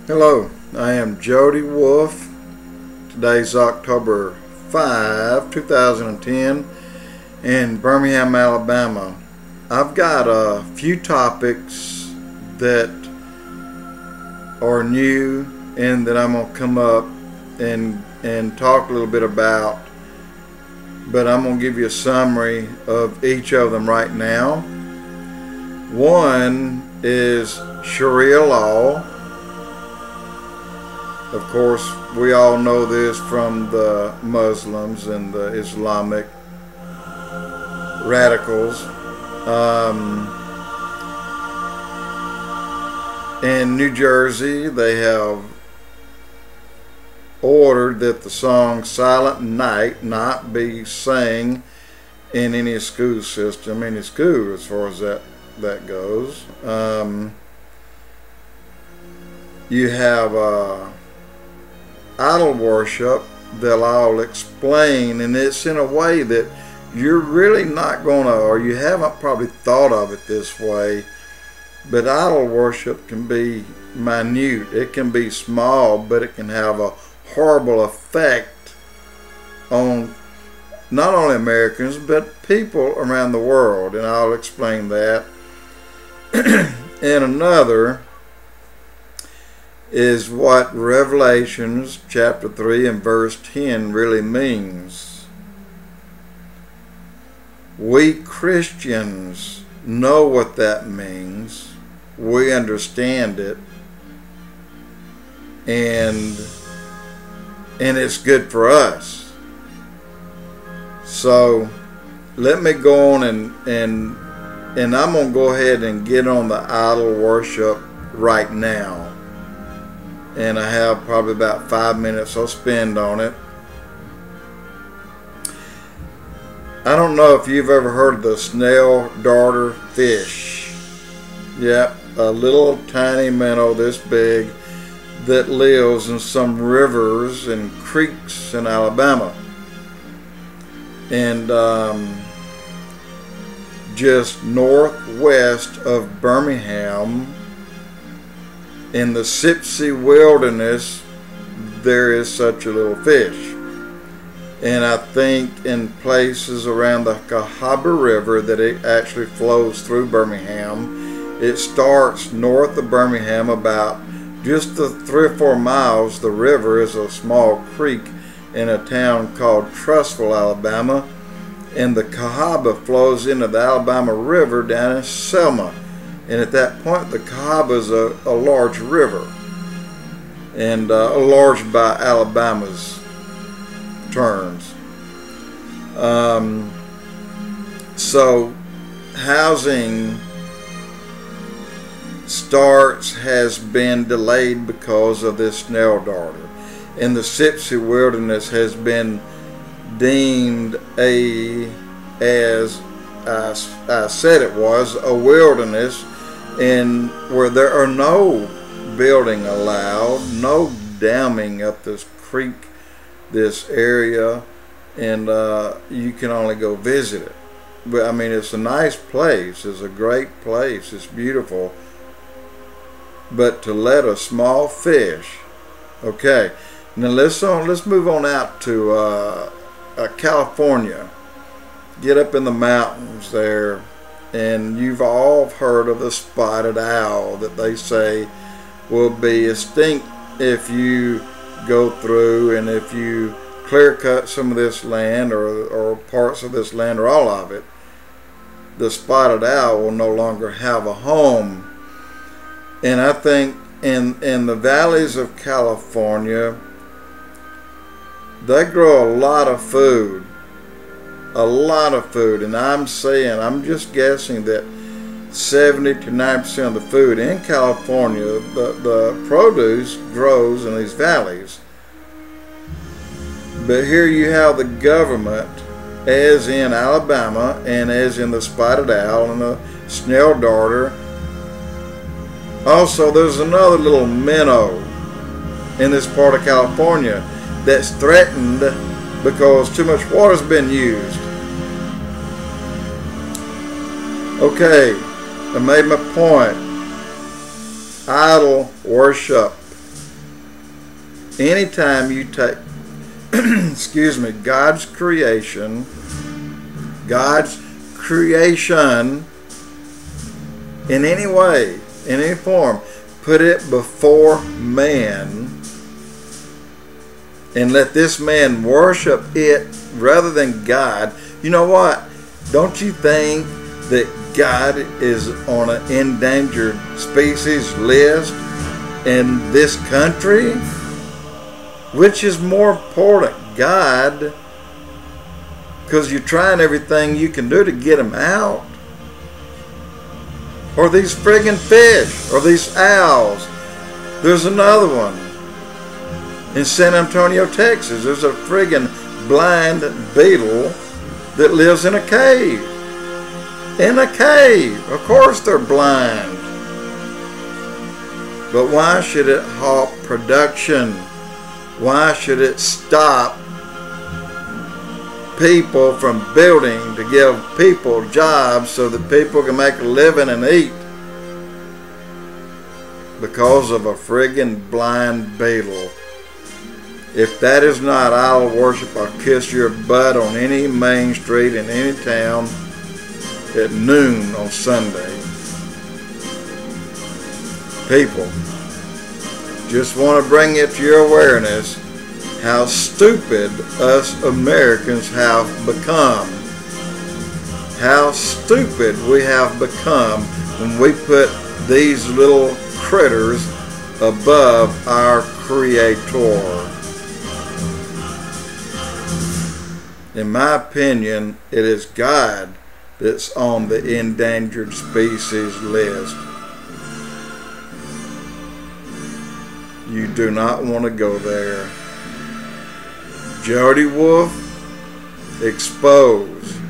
Hello, I am Jody Wolfe. Today's October 5, 2010 in Birmingham, Alabama. I've got a few topics that are new and that I'm going to come up and talk a little bit about, but I'm going to give you a summary of each of them right now. One is Sharia law. Of course, we all know this from the Muslims and the Islamic radicals. In New Jersey, they have ordered that the song Silent Night not be sang in any school system, any school as far as that goes. You have idol worship that I'll explain, and it's in a way that you're really not gonna, or you haven't probably thought of it this way, but idol worship can be minute, it can be small, but it can have a horrible effect on not only Americans but people around the world, and I'll explain that. And another is what Revelations chapter 3 and verse 10 really means. We Christians know what that means. We understand it, and it's good for us. So let me go on and I'm going to go ahead and get on the idol worship right now. And I have probably about 5 minutes I'll spend on it. I don't know if you've ever heard of the snail darter fish. Yep, a little tiny minnow this big that lives in some rivers and creeks in Alabama. And just northwest of Birmingham, in the Sipsey wilderness, there is such a little fish. And I think in places around the Cahaba River that it actually flows through Birmingham. It starts north of Birmingham, about just the 3 or 4 miles. The river is a small creek in a town called Trussville, Alabama. And the Cahaba flows into the Alabama River down in Selma. And at that point, the Cahaba is a large river, and large by Alabama's terms. So housing has been delayed because of this snail darter, and the Sipsey wilderness has been deemed as I said it was, a wilderness, and where there are no building allowed, no damming up this creek, this area, and you can only go visit it. But I mean, it's a nice place, it's a great place, it's beautiful, but to let a small fish, okay, now let's move on out to California. Get up in the mountains there, and you've all heard of the spotted owl that they say will be extinct if you go through, and if you clear cut some of this land, or parts of this land, or all of it, the spotted owl will no longer have a home. And I think in the valleys of California, they grow a lot of food. And I'm just guessing that 70 to 90% of the food in California, the produce grows in these valleys. But here you have the government, as in Alabama, and as in the spotted owl and the snail darter. Also, there's another little minnow in this part of California that's threatened because too much water's been used. Okay, I made my point. Idol worship. anytime you take, excuse me, God's creation in any way, in any form, put it before man, and let this man worship it rather than God. You know what? Don't you think that God is on an endangered species list in this country? Which is more important, God? Because you're trying everything you can do to get them out? Or these friggin' fish? Or these owls? There's another one in San Antonio, Texas. There's a friggin' blind beetle that lives in a cave. In a cave. Of course they're blind. But why should it halt production? Why should it stop people from building to give people jobs so that people can make a living and eat? Because of a friggin' blind beetle. If that is not idol worship, I'll kiss your butt on any main street in any town at noon on Sunday. People, just want to bring it to your awareness how stupid us Americans have become. How stupid we have become when we put these little critters above our Creator. In my opinion, it is God that's on the endangered species list. You do not want to go there. Jody, Wolfe, EXPOZ.